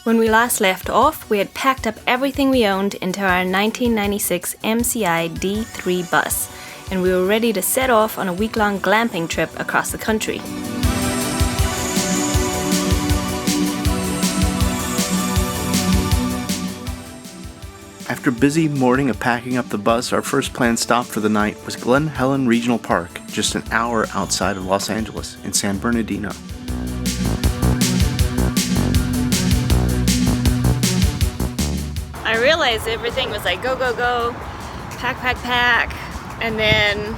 When we last left off, we had packed up everything we owned into our 1996 MCI D3 bus, and we were ready to set off on a week-long glamping trip across the country. After a busy morning of packing up the bus, our first planned stop for the night was Glen Helen Regional Park, just an hour outside of Los Angeles in San Bernardino. I realized everything was like go, go, go, pack, pack, pack, and then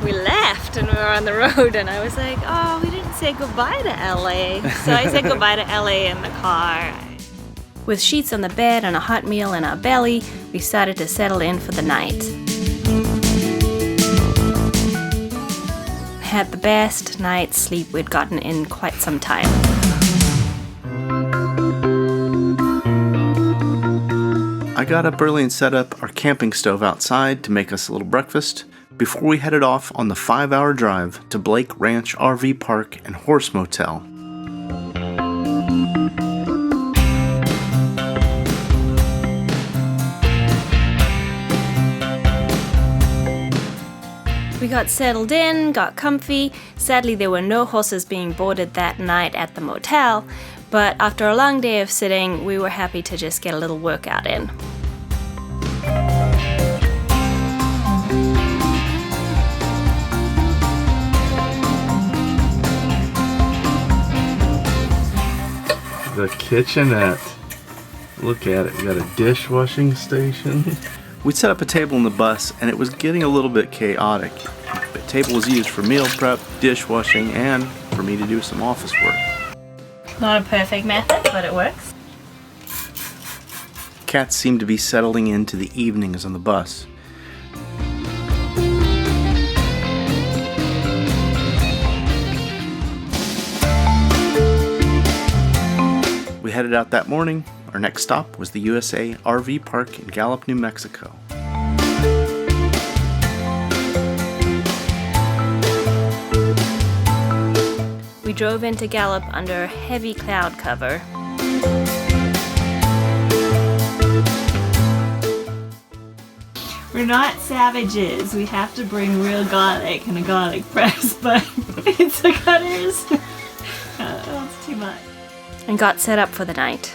we left and we were on the road and I was like, oh, we didn't say goodbye to LA. So I said goodbye to LA in the car. With sheets on the bed and a hot meal in our belly, we started to settle in for the night. Had the best night's sleep we'd gotten in quite some time. I got up early and set up our camping stove outside to make us a little breakfast before we headed off on the 5-hour drive to Blake Ranch RV Park and Horse Motel. We got settled in, got comfy. Sadly, there were no horses being boarded that night at the motel, but after a long day of sitting, we were happy to just get a little workout in. The kitchenette. Look at it, we got a dishwashing station. We set up a table in the bus and it was getting a little bit chaotic. The table was used for meal prep, dishwashing, and for me to do some office work. Not a perfect method, but it works. Cats seemed to be settling into the evenings on the bus. We headed out that morning. Our next stop was the USA RV Park in Gallup, New Mexico. We drove into Gallup under heavy cloud cover. We're not savages. We have to bring real garlic and a garlic press, but pizza cutters, that's too much. And got set up for the night.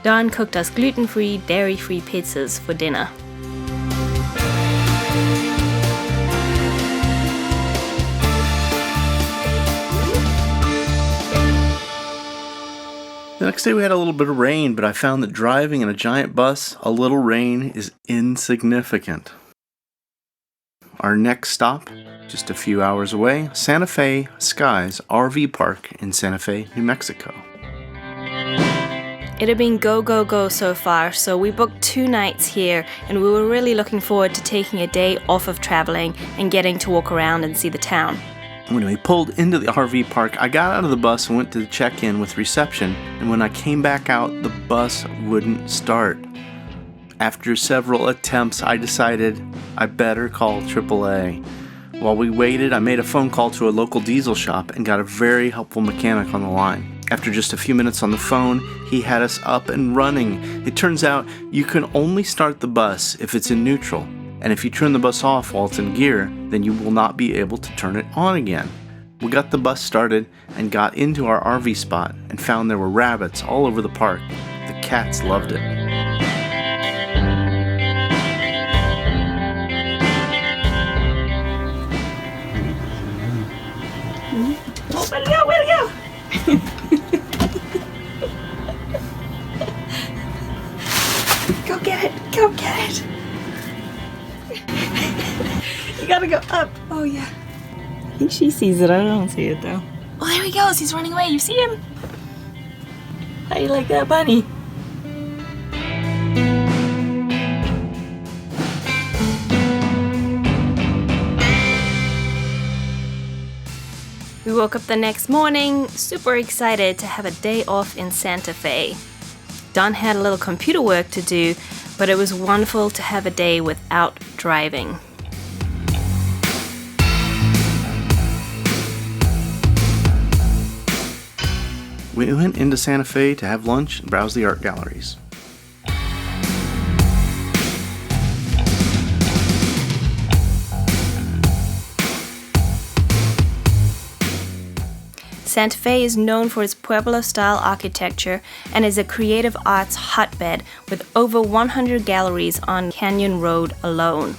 Dawn cooked us gluten-free, dairy-free pizzas for dinner. The next day we had a little bit of rain, but I found that driving in a giant bus, a little rain is insignificant. Our next stop, just a few hours away, Sante Fe Skies RV Park in Santa Fe, New Mexico. It had been go, go, go so far, so we booked 2 nights here and we were really looking forward to taking a day off of traveling and getting to walk around and see the town. When we pulled into the RV park, I got out of the bus and went to check in with reception, and when I came back out, the bus wouldn't start. After several attempts, I decided I better call AAA. While we waited, I made a phone call to a local diesel shop and got a very helpful mechanic on the line. After just a few minutes on the phone, he had us up and running. It turns out you can only start the bus if it's in neutral, and if you turn the bus off while it's in gear, then you will not be able to turn it on again. We got the bus started and got into our RV spot and found there were rabbits all over the park. The cats loved it. Oh, where'd it go? Where'd it go? Go get it! Go get it! You gotta go up. Oh yeah. I think she sees it. I don't see it though. Oh, there he goes. He's running away. You see him? How you like that bunny? We woke up the next morning, super excited to have a day off in Santa Fe. Don had a little computer work to do, but it was wonderful to have a day without driving. We went into Sante Fe to have lunch and browse the art galleries. Sante Fe is known for its Pueblo-style architecture and is a creative arts hotbed with over 100 galleries on Canyon Road alone.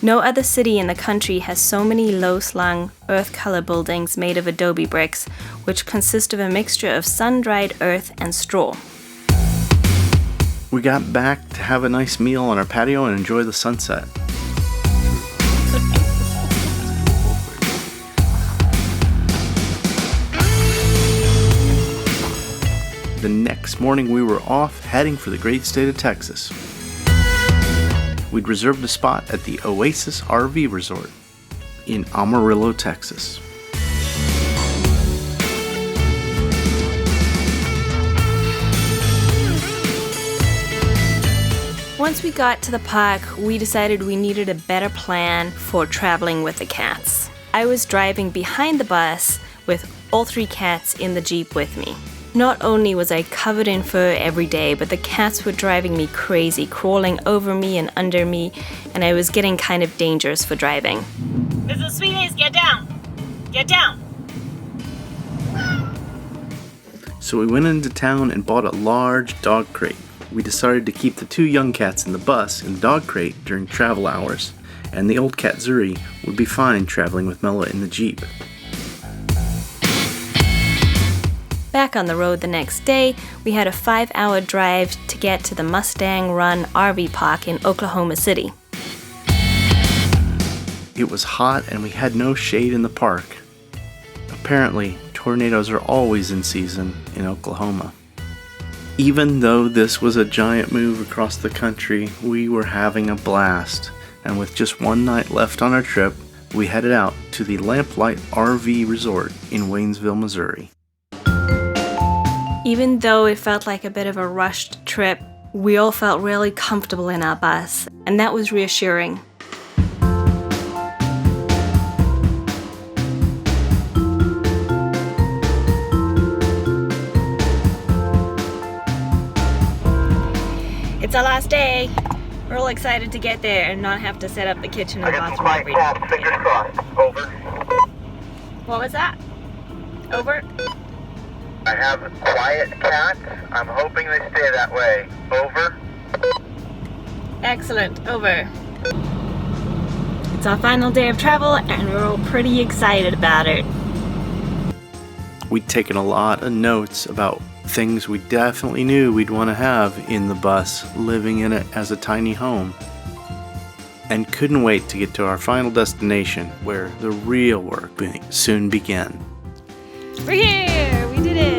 No other city in the country has so many low-slung, earth-color buildings made of adobe bricks, which consist of a mixture of sun-dried earth and straw. We got back to have a nice meal on our patio and enjoy the sunset. The next morning we were off, heading for the great state of Texas. We'd reserved a spot at the Oasis RV Resort in Amarillo, Texas. Once we got to the park, we decided we needed a better plan for traveling with the cats. I was driving behind the bus with all 3 cats in the Jeep with me. Not only was I covered in fur every day, but the cats were driving me crazy, crawling over me and under me, and I was getting kind of dangerous for driving. Mrs. Sweeties, get down! Get down! So we went into town and bought a large dog crate. We decided to keep the 2 young cats in the bus in the dog crate during travel hours, and the old cat Zuri would be fine traveling with Mella in the Jeep. Back on the road the next day, we had a 5-hour drive to get to the Mustang Run RV Park in Oklahoma City. It was hot and we had no shade in the park. Apparently, tornadoes are always in season in Oklahoma. Even though this was a giant move across the country, we were having a blast, and with just 1 night left on our trip, we headed out to the Lamplight RV Resort in Waynesville, Missouri. Even though it felt like a bit of a rushed trip, we all felt really comfortable in our bus, and that was reassuring. It's our last day. We're all excited to get there and not have to set up the kitchen and bathroom every day. Fingers crossed. Over. What was that? Over? I have quiet cats. I'm hoping they stay that way. Over. Excellent. Over. It's our final day of travel and we're all pretty excited about it. We'd taken a lot of notes about things we definitely knew we'd want to have in the bus, living in it as a tiny home. And couldn't wait to get to our final destination, where the real work soon began. We're here! We did it!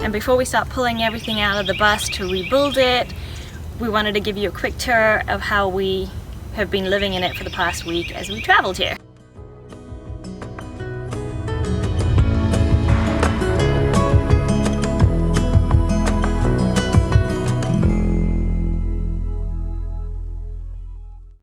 And before we start pulling everything out of the bus to rebuild it, we wanted to give you a quick tour of how we have been living in it for the past week as we traveled here.